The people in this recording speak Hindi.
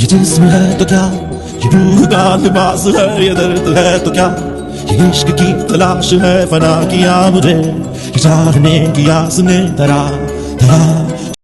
जिस्म है तो क्या, ये रूह का लिबास है, ये दर्द है तो क्या, ये इश्क की तलाश है, फना किया मुझे ये चाहने की आस ने धरा धरा